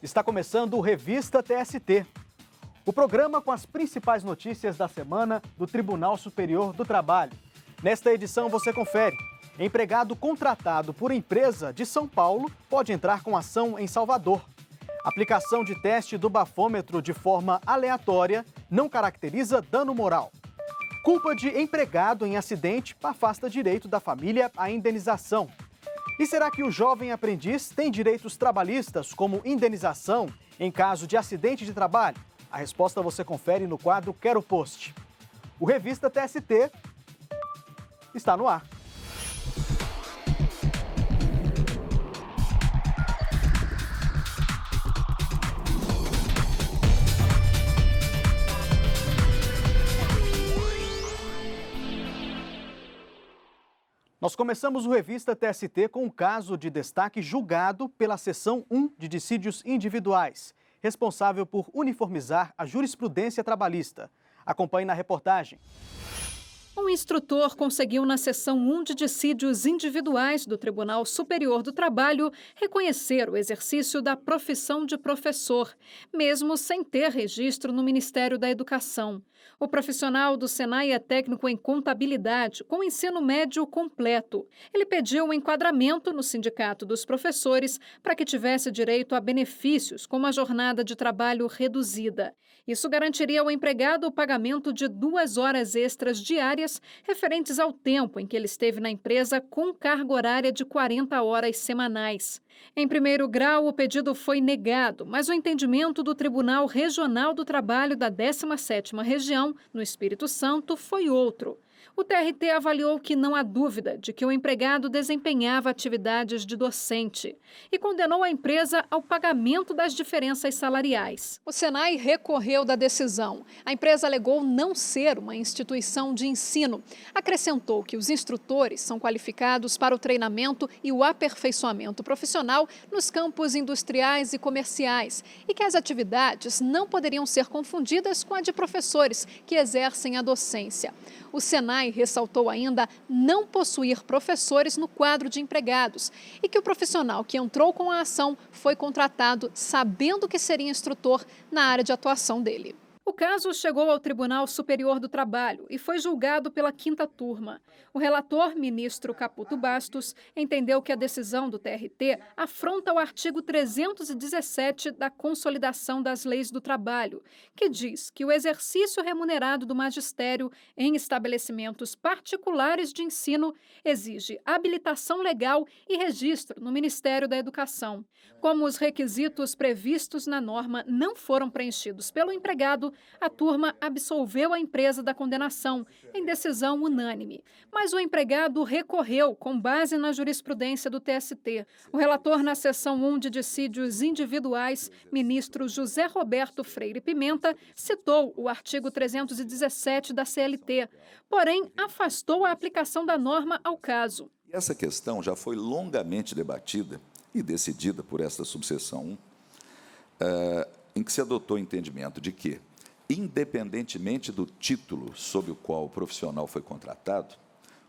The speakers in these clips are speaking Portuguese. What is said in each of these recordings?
Está começando o Revista TST, o programa com as principais notícias da semana do Tribunal Superior do Trabalho. Nesta edição você confere: empregado contratado por empresa de São Paulo pode entrar com ação em Salvador. Aplicação de teste do bafômetro de forma aleatória não caracteriza dano moral. Culpa de empregado em acidente afasta direito da família à indenização. E será que o jovem aprendiz tem direitos trabalhistas, como indenização, em caso de acidente de trabalho? A resposta você confere no quadro Quero Post. O Revista TST está no ar. Nós começamos o Revista TST com um caso de destaque julgado pela Seção 1 de Dissídios Individuais, responsável por uniformizar a jurisprudência trabalhista. Acompanhe na reportagem. Um instrutor conseguiu, na Seção 1 de Dissídios Individuais do Tribunal Superior do Trabalho, reconhecer o exercício da profissão de professor, mesmo sem ter registro no Ministério da Educação. O profissional do Senai é técnico em contabilidade, com ensino médio completo. Ele pediu um enquadramento no Sindicato dos Professores para que tivesse direito a benefícios, como a jornada de trabalho reduzida. Isso garantiria ao empregado o pagamento de 2 horas extras diárias referentes ao tempo em que ele esteve na empresa com carga horária de 40 horas semanais. Em primeiro grau, o pedido foi negado, mas o entendimento do Tribunal Regional do Trabalho da 17ª Região, no Espírito Santo, foi outro. O TRT avaliou que não há dúvida de que o empregado desempenhava atividades de docente e condenou a empresa ao pagamento das diferenças salariais. O Senai recorreu da decisão. A empresa alegou não ser uma instituição de ensino. Acrescentou que os instrutores são qualificados para o treinamento e o aperfeiçoamento profissional nos campos industriais e comerciais e que as atividades não poderiam ser confundidas com a de professores que exercem a docência. O Senai ressaltou ainda não possuir professores no quadro de empregados e que o profissional que entrou com a ação foi contratado sabendo que seria instrutor na área de atuação dele. O caso chegou ao Tribunal Superior do Trabalho e foi julgado pela 5ª turma. O relator, ministro Caputo Bastos, entendeu que a decisão do TRT afronta o artigo 317 da Consolidação das Leis do Trabalho, que diz que o exercício remunerado do magistério em estabelecimentos particulares de ensino exige habilitação legal e registro no Ministério da Educação. Como os requisitos previstos na norma não foram preenchidos pelo empregado, a turma absolveu a empresa da condenação, em decisão unânime. Mas o empregado recorreu com base na jurisprudência do TST. O relator na Seção 1 de Dissídios Individuais, ministro José Roberto Freire Pimenta, citou o artigo 317 da CLT, porém afastou a aplicação da norma ao caso. Essa questão já foi longamente debatida e decidida por esta subseção 1, em que se adotou o entendimento de que, independentemente do título sob o qual o profissional foi contratado,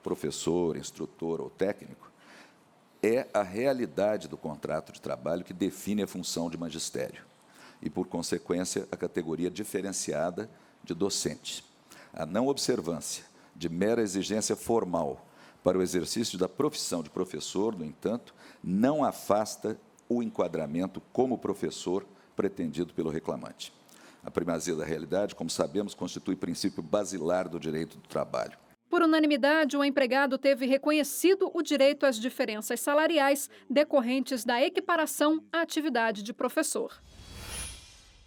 professor, instrutor ou técnico, é a realidade do contrato de trabalho que define a função de magistério e, por consequência, a categoria diferenciada de docente. A não observância de mera exigência formal para o exercício da profissão de professor, no entanto, não afasta o enquadramento como professor pretendido pelo reclamante. A primazia da realidade, como sabemos, constitui princípio basilar do direito do trabalho. Por unanimidade, o empregado teve reconhecido o direito às diferenças salariais decorrentes da equiparação à atividade de professor.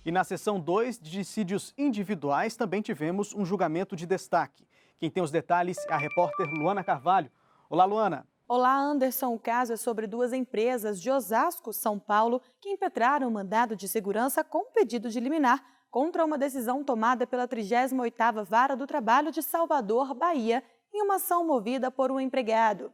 E na Seção 2 de Dissídios Individuais também tivemos um julgamento de destaque. Quem tem os detalhes é a repórter Luana Carvalho. Olá, Luana. Olá, Anderson. O caso é sobre 2 empresas de Osasco, São Paulo, que impetraram um mandado de segurança com pedido de liminar contra uma decisão tomada pela 38ª Vara do Trabalho de Salvador, Bahia, em uma ação movida por um empregado.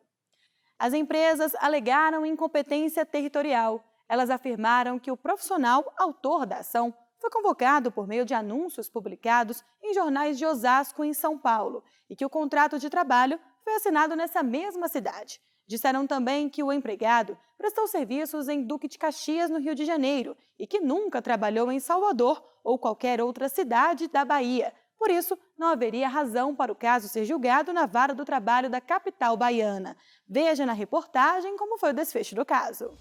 As empresas alegaram incompetência territorial. Elas afirmaram que o profissional autor da ação foi convocado por meio de anúncios publicados em jornais de Osasco, em São Paulo, e que o contrato de trabalho foi assinado nessa mesma cidade. Disseram também que o empregado prestou serviços em Duque de Caxias, no Rio de Janeiro, e que nunca trabalhou em Salvador ou qualquer outra cidade da Bahia. Por isso, não haveria razão para o caso ser julgado na Vara do Trabalho da capital baiana. Veja na reportagem como foi o desfecho do caso.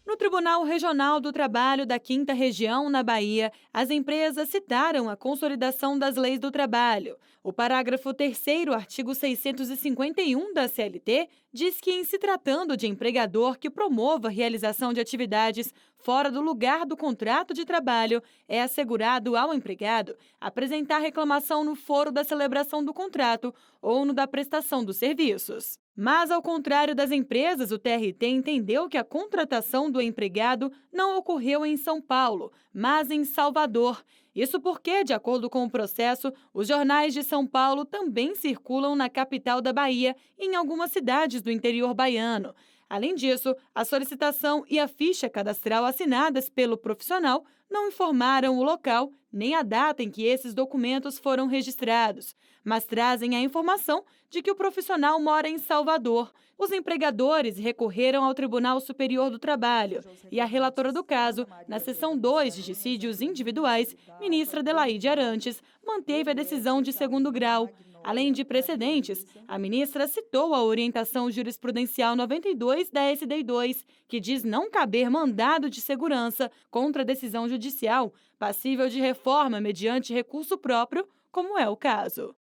No Tribunal Regional do Trabalho da 5ª Região, na Bahia, as empresas citaram a consolidação das leis do trabalho. O parágrafo 3º, artigo 651 da CLT, diz que, em se tratando de empregador que promova a realização de atividades fora do lugar do contrato de trabalho, é assegurado ao empregado apresentar reclamação no foro da celebração do contrato ou no da prestação dos serviços. Mas, ao contrário das empresas, o TRT entendeu que a contratação do empregado não ocorreu em São Paulo, mas em Salvador. Isso porque, de acordo com o processo, os jornais de São Paulo também circulam na capital da Bahia e em algumas cidades do interior baiano. Além disso, a solicitação e a ficha cadastral assinadas pelo profissional não informaram o local nem a data em que esses documentos foram registrados, mas trazem a informação de que o profissional mora em Salvador. Os empregadores recorreram ao Tribunal Superior do Trabalho e a relatora do caso, na seção 2 de dissídios individuais, ministra Adelaide Arantes, manteve a decisão de segundo grau. Além de precedentes, a ministra citou a orientação jurisprudencial 92 da SDI2, que diz não caber mandado de segurança contra a decisão judicial, passível de reforma mediante recurso próprio, como é o caso.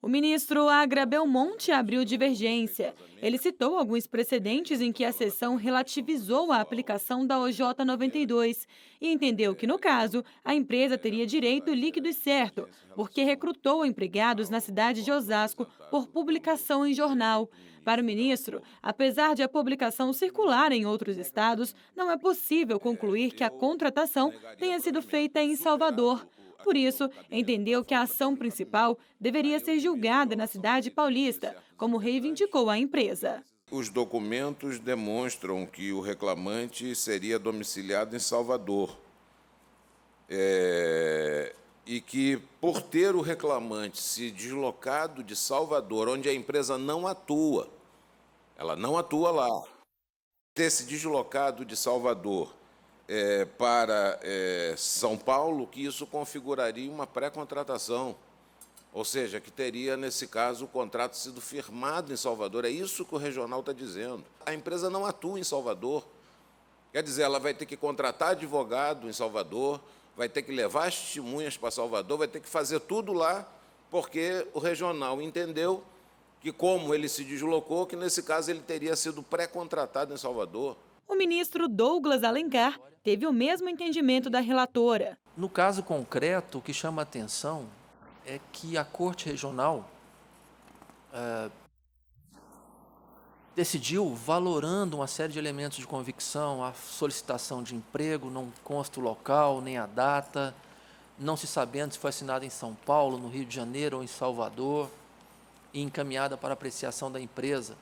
O ministro Agra Belmonte abriu divergência. Ele citou alguns precedentes em que a seção relativizou a aplicação da OJ 92 e entendeu que, no caso, a empresa teria direito líquido e certo, porque recrutou empregados na cidade de Osasco por publicação em jornal. Para o ministro, apesar de a publicação circular em outros estados, não é possível concluir que a contratação tenha sido feita em Salvador. Por isso, entendeu que a ação principal deveria ser julgada na cidade paulista, como reivindicou a empresa. Os documentos demonstram que o reclamante seria domiciliado em Salvador e que, por ter o reclamante se deslocado de Salvador, onde a empresa não atua, ela não atua lá, ter se deslocado de Salvador para São Paulo, que isso configuraria uma pré-contratação, ou seja, que teria, nesse caso, o contrato sido firmado em Salvador. É isso que o regional está dizendo. A empresa não atua em Salvador. Quer dizer, ela vai ter que contratar advogado em Salvador, vai ter que levar as testemunhas para Salvador, vai ter que fazer tudo lá, porque o regional entendeu que, como ele se deslocou, que, nesse caso, ele teria sido pré-contratado em Salvador. O ministro Douglas Alencar teve o mesmo entendimento da relatora. No caso concreto, o que chama a atenção é que a Corte Regional decidiu, valorando uma série de elementos de convicção, a solicitação de emprego, não consta o local, nem a data, não se sabendo se foi assinada em São Paulo, no Rio de Janeiro ou em Salvador, e encaminhada para apreciação da empresa.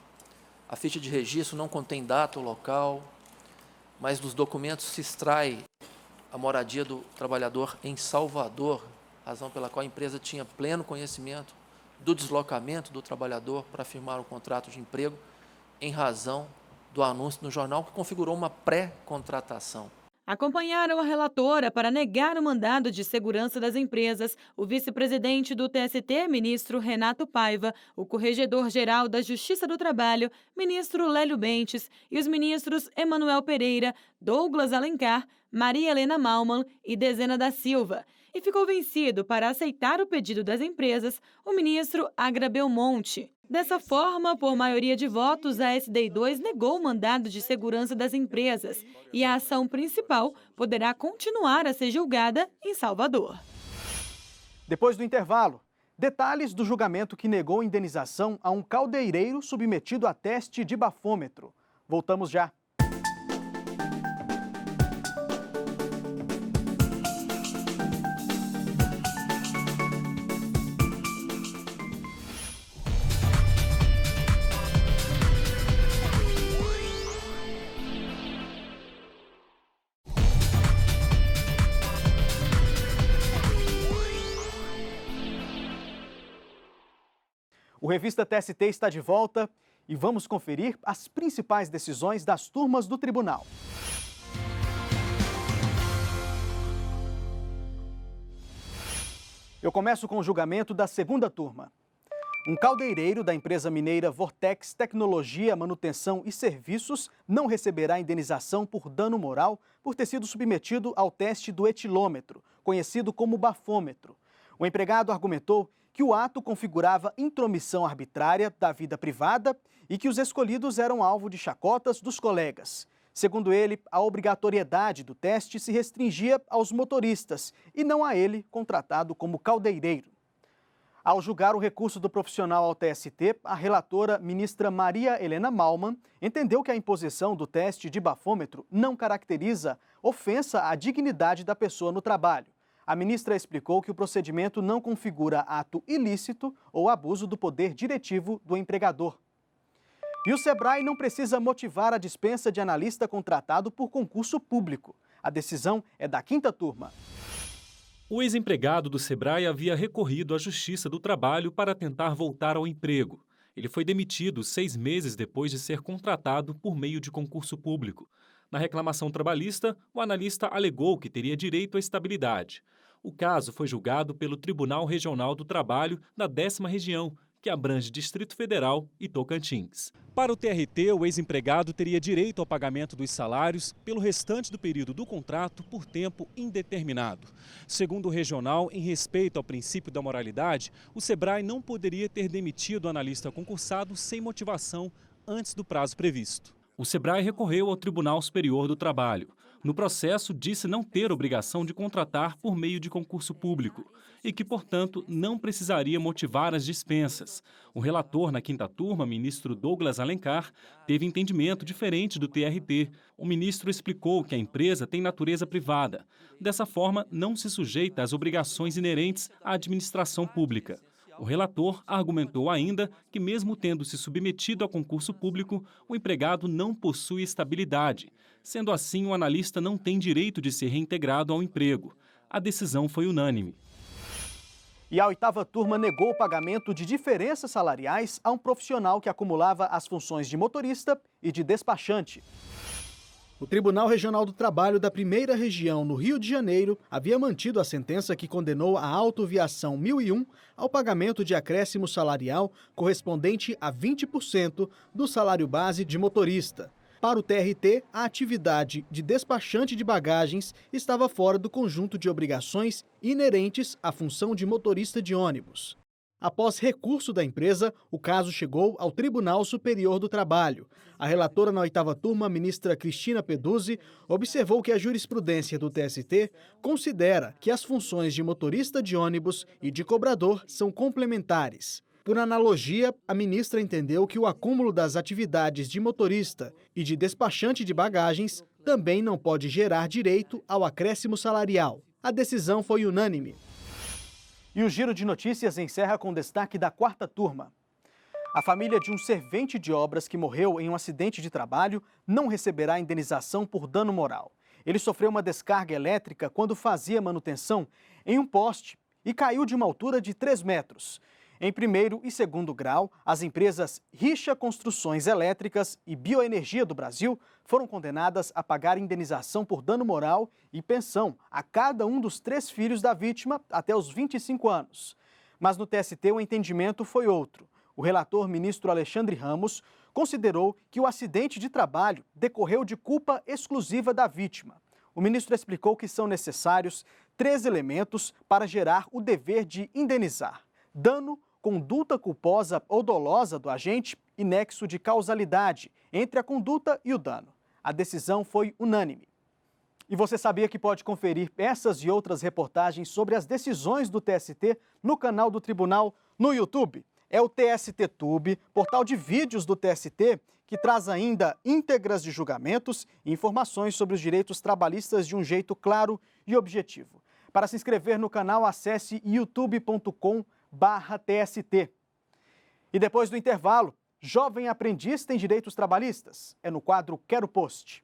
A ficha de registro não contém data ou local, mas dos documentos se extrai a moradia do trabalhador em Salvador, razão pela qual a empresa tinha pleno conhecimento do deslocamento do trabalhador para firmar o contrato de emprego, em razão do anúncio no jornal, que configurou uma pré-contratação. Acompanharam a relatora para negar o mandado de segurança das empresas o vice-presidente do TST, ministro Renato Paiva, o corregedor-geral da Justiça do Trabalho, ministro Lélio Bentes, e os ministros Emanuel Pereira, Douglas Alencar, Maria Helena Malman e Dezena da Silva. E ficou vencido para aceitar o pedido das empresas o ministro Agra Belmonte. Dessa forma, por maioria de votos, a SDI2 negou o mandado de segurança das empresas e a ação principal poderá continuar a ser julgada em Salvador. Depois do intervalo, detalhes do julgamento que negou indenização a um caldeireiro submetido a teste de bafômetro. Voltamos já. O Revista TST está de volta e vamos conferir as principais decisões das turmas do tribunal. Eu começo com o julgamento da segunda turma. Um caldeireiro da empresa mineira Vortex Tecnologia, Manutenção e Serviços não receberá indenização por dano moral por ter sido submetido ao teste do etilômetro, conhecido como bafômetro. O empregado argumentou que o ato configurava intromissão arbitrária da vida privada e que os escolhidos eram alvo de chacotas dos colegas. Segundo ele, a obrigatoriedade do teste se restringia aos motoristas e não a ele, contratado como caldeireiro. Ao julgar o recurso do profissional ao TST, a relatora, ministra Maria Helena Malman, entendeu que a imposição do teste de bafômetro não caracteriza ofensa à dignidade da pessoa no trabalho. A ministra explicou que o procedimento não configura ato ilícito ou abuso do poder diretivo do empregador. E o Sebrae não precisa motivar a dispensa de analista contratado por concurso público. A decisão é da quinta turma. O ex-empregado do Sebrae havia recorrido à Justiça do Trabalho para tentar voltar ao emprego. Ele foi demitido 6 meses depois de ser contratado por meio de concurso público. Na reclamação trabalhista, o analista alegou que teria direito à estabilidade. O caso foi julgado pelo Tribunal Regional do Trabalho da 10ª Região, que abrange Distrito Federal e Tocantins. Para o TRT, o ex-empregado teria direito ao pagamento dos salários pelo restante do período do contrato por tempo indeterminado. Segundo o regional, em respeito ao princípio da moralidade, o Sebrae não poderia ter demitido o analista concursado sem motivação antes do prazo previsto. O Sebrae recorreu ao Tribunal Superior do Trabalho. No processo, disse não ter obrigação de contratar por meio de concurso público e que, portanto, não precisaria motivar as dispensas. O relator na quinta turma, ministro Douglas Alencar, teve entendimento diferente do TRT. O ministro explicou que a empresa tem natureza privada. Dessa forma, não se sujeita às obrigações inerentes à administração pública. O relator argumentou ainda que, mesmo tendo se submetido a concurso público, o empregado não possui estabilidade. Sendo assim, o analista não tem direito de ser reintegrado ao emprego. A decisão foi unânime. E a oitava turma negou o pagamento de diferenças salariais a um profissional que acumulava as funções de motorista e de despachante. O Tribunal Regional do Trabalho da 1ª Região, no Rio de Janeiro, havia mantido a sentença que condenou a Autoviação 1001 ao pagamento de acréscimo salarial correspondente a 20% do salário base de motorista. Para o TRT, a atividade de despachante de bagagens estava fora do conjunto de obrigações inerentes à função de motorista de ônibus. Após recurso da empresa, o caso chegou ao Tribunal Superior do Trabalho. A relatora na oitava turma, a ministra Cristina Peduzzi, observou que a jurisprudência do TST considera que as funções de motorista de ônibus e de cobrador são complementares. Por analogia, a ministra entendeu que o acúmulo das atividades de motorista e de despachante de bagagens também não pode gerar direito ao acréscimo salarial. A decisão foi unânime. E o Giro de Notícias encerra com destaque da quarta turma. A família de um servente de obras que morreu em um acidente de trabalho não receberá indenização por dano moral. Ele sofreu uma descarga elétrica quando fazia manutenção em um poste e caiu de uma altura de 3 metros. Em primeiro e segundo grau, as empresas Richa Construções Elétricas e Bioenergia do Brasil foram condenadas a pagar indenização por dano moral e pensão a cada um dos 3 filhos da vítima até os 25 anos. Mas no TST o entendimento foi outro. O relator, ministro Alexandre Ramos, considerou que o acidente de trabalho decorreu de culpa exclusiva da vítima. O ministro explicou que são necessários 3 elementos para gerar o dever de indenizar: dano, conduta culposa ou dolosa do agente e nexo de causalidade entre a conduta e o dano. A decisão foi unânime. E você sabia que pode conferir essas e outras reportagens sobre as decisões do TST no canal do Tribunal no YouTube? É o TST Tube, portal de vídeos do TST, que traz ainda íntegras de julgamentos e informações sobre os direitos trabalhistas de um jeito claro e objetivo. Para se inscrever no canal, acesse youtube.com/TST. E depois do intervalo, jovem aprendiz tem direitos trabalhistas? É no quadro Quero Post.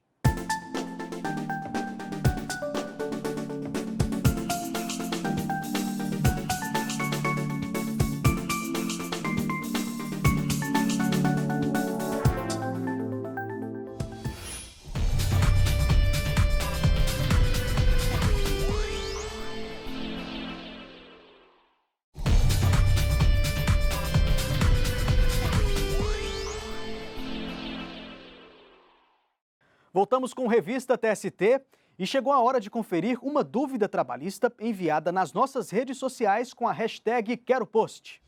Voltamos com Revista TST e chegou a hora de conferir uma dúvida trabalhista enviada nas nossas redes sociais com a hashtag QueroPost.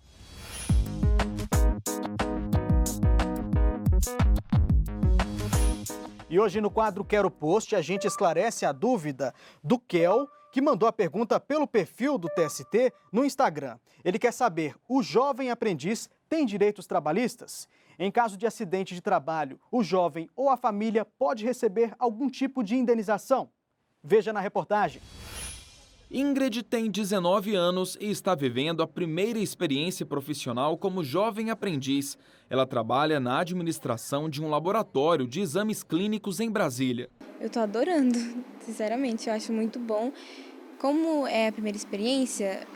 E hoje no quadro Quero Post, a gente esclarece a dúvida do Kel, que mandou a pergunta pelo perfil do TST no Instagram. Ele quer saber, o jovem aprendiz tem direitos trabalhistas? Em caso de acidente de trabalho, o jovem ou a família pode receber algum tipo de indenização? Veja na reportagem. Ingrid tem 19 anos e está vivendo a primeira experiência profissional como jovem aprendiz. Ela trabalha na administração de um laboratório de exames clínicos em Brasília. Eu estou adorando, sinceramente, eu acho muito bom. Como é a primeira experiência,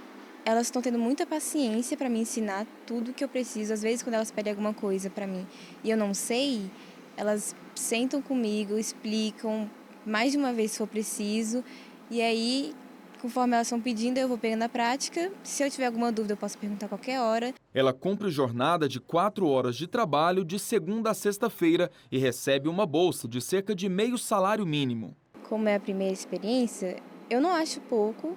elas estão tendo muita paciência para me ensinar tudo que eu preciso. Às vezes, quando elas pedem alguma coisa para mim e eu não sei, elas sentam comigo, explicam mais de uma vez se for preciso. E aí, conforme elas estão pedindo, eu vou pegando a prática. Se eu tiver alguma dúvida, eu posso perguntar a qualquer hora. Ela cumpre jornada de 4 horas de trabalho de segunda a sexta-feira e recebe uma bolsa de cerca de meio salário mínimo. Como é a primeira experiência, eu não acho pouco.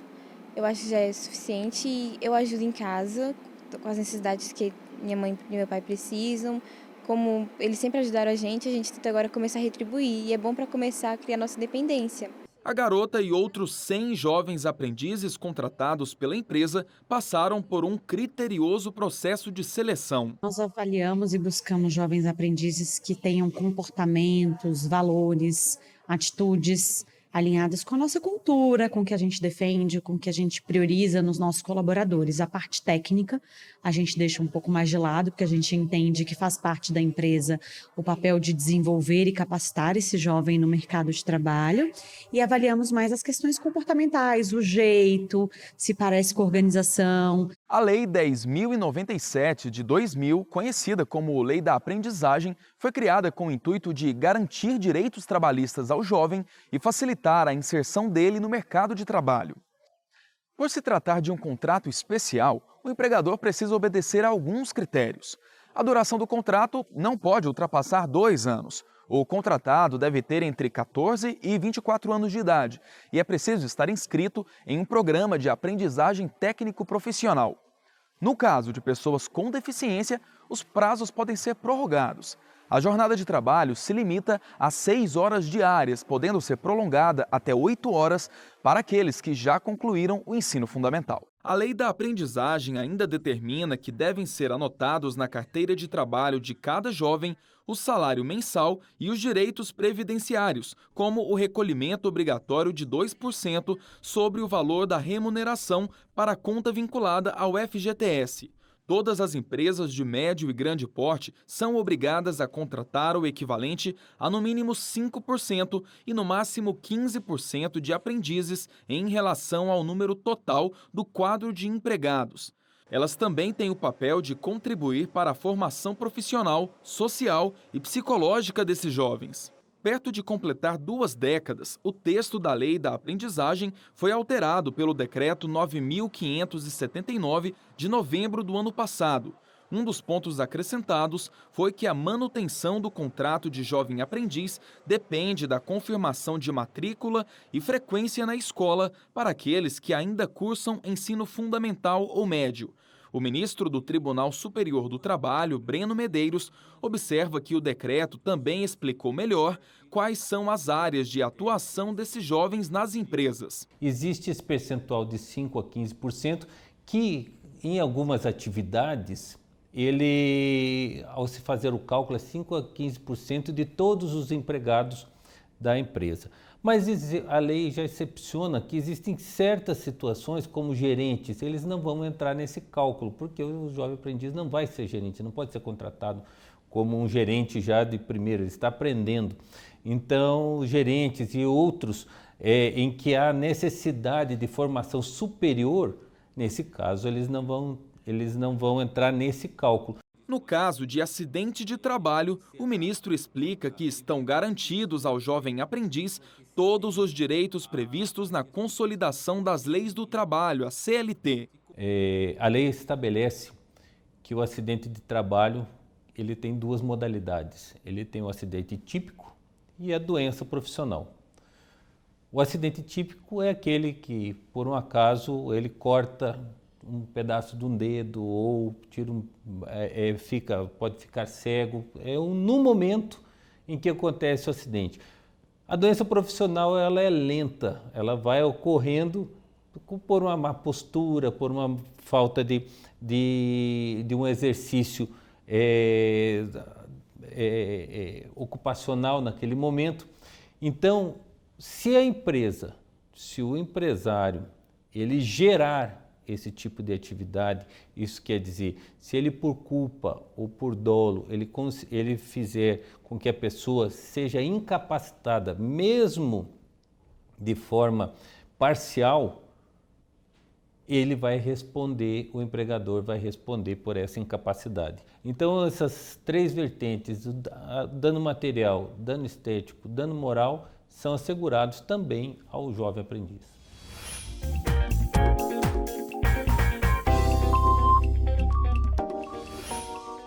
Eu acho que já é suficiente e eu ajudo em casa com as necessidades que minha mãe e meu pai precisam. Como eles sempre ajudaram a gente tenta agora começar a retribuir. E é bom para começar a criar nossa independência. A garota e outros 100 jovens aprendizes contratados pela empresa passaram por um criterioso processo de seleção. Nós avaliamos e buscamos jovens aprendizes que tenham comportamentos, valores, atitudes alinhadas com a nossa cultura, com o que a gente defende, com o que a gente prioriza nos nossos colaboradores. A parte técnica a gente deixa um pouco mais de lado, porque a gente entende que faz parte da empresa o papel de desenvolver e capacitar esse jovem no mercado de trabalho, e avaliamos mais as questões comportamentais, o jeito, se parece com a organização. A Lei 10.097 de 2000, conhecida como Lei da Aprendizagem, foi criada com o intuito de garantir direitos trabalhistas ao jovem e facilitar a inserção dele no mercado de trabalho. Por se tratar de um contrato especial, o empregador precisa obedecer a alguns critérios. A duração do contrato não pode ultrapassar 2 anos. O contratado deve ter entre 14 e 24 anos de idade e é preciso estar inscrito em um programa de aprendizagem técnico-profissional. No caso de pessoas com deficiência, os prazos podem ser prorrogados. A jornada de trabalho se limita a 6 horas diárias, podendo ser prolongada até 8 horas para aqueles que já concluíram o ensino fundamental. A Lei da Aprendizagem ainda determina que devem ser anotados na carteira de trabalho de cada jovem o salário mensal e os direitos previdenciários, como o recolhimento obrigatório de 2% sobre o valor da remuneração para a conta vinculada ao FGTS. Todas as empresas de médio e grande porte são obrigadas a contratar o equivalente a no mínimo 5% e no máximo 15% de aprendizes em relação ao número total do quadro de empregados. Elas também têm o papel de contribuir para a formação profissional, social e psicológica desses jovens. Perto de completar 2 décadas, o texto da Lei da Aprendizagem foi alterado pelo Decreto 9.579 de novembro do ano passado. Um dos pontos acrescentados foi que a manutenção do contrato de jovem aprendiz depende da confirmação de matrícula e frequência na escola para aqueles que ainda cursam ensino fundamental ou médio. O ministro do Tribunal Superior do Trabalho, Breno Medeiros, observa que o decreto também explicou melhor quais são as áreas de atuação desses jovens nas empresas. Existe esse percentual de 5% a 15% que, em algumas atividades, ao se fazer o cálculo, é 5% a 15% de todos os empregados da empresa. Mas a lei já excepciona que existem certas situações, como gerentes, eles não vão entrar nesse cálculo, porque o jovem aprendiz não vai ser gerente, não pode ser contratado como um gerente já de primeiro, ele está aprendendo. Então, gerentes e outros em que há necessidade de formação superior, nesse caso, eles não vão entrar nesse cálculo. No caso de acidente de trabalho, o ministro explica que estão garantidos ao jovem aprendiz todos os direitos previstos na Consolidação das Leis do Trabalho, a CLT. A lei estabelece que o acidente de trabalho ele tem 2 modalidades. Ele tem o acidente típico e a doença profissional. O acidente típico é aquele que, por um acaso, ele corta um pedaço de um dedo ou tira pode ficar cego. No momento em que acontece o acidente. A doença profissional ela é lenta, ela vai ocorrendo por uma má postura, por uma falta de um exercício ocupacional naquele momento. Então, se o empresário, ele gerar esse tipo de atividade, isso quer dizer, se ele por culpa ou por dolo, ele fizer com que a pessoa seja incapacitada, mesmo de forma parcial, o empregador vai responder por essa incapacidade. Então, essas três vertentes, dano material, dano estético, dano moral, são assegurados também ao jovem aprendiz.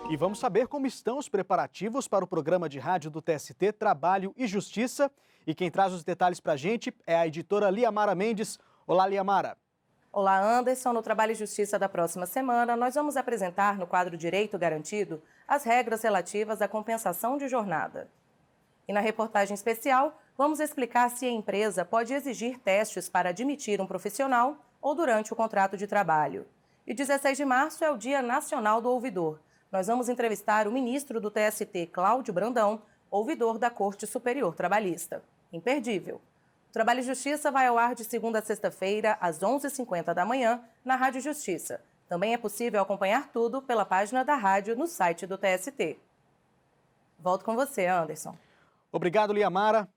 E vamos saber como estão os preparativos para o programa de rádio do TST Trabalho e Justiça. E quem traz os detalhes para a gente é a editora Liamara Mendes. Olá, Liamara. Olá, Anderson. No Trabalho e Justiça da próxima semana, nós vamos apresentar no quadro Direito Garantido as regras relativas à compensação de jornada. E na reportagem especial, vamos explicar se a empresa pode exigir testes para admitir um profissional ou durante o contrato de trabalho. E 16 de março é o Dia Nacional do Ouvidor. Nós vamos entrevistar o ministro do TST, Cláudio Brandão, ouvidor da Corte Superior Trabalhista. Imperdível. O Trabalho e Justiça vai ao ar de segunda a sexta-feira, às 11h50 da manhã, na Rádio Justiça. Também é possível acompanhar tudo pela página da rádio no site do TST. Volto com você, Anderson. Obrigado, Liamara.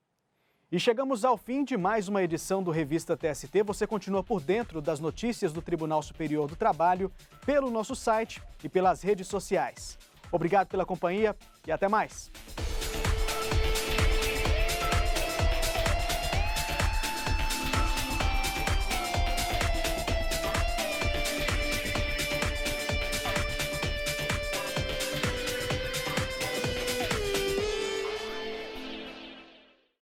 E chegamos ao fim de mais uma edição do Revista TST. Você continua por dentro das notícias do Tribunal Superior do Trabalho pelo nosso site e pelas redes sociais. Obrigado pela companhia e até mais.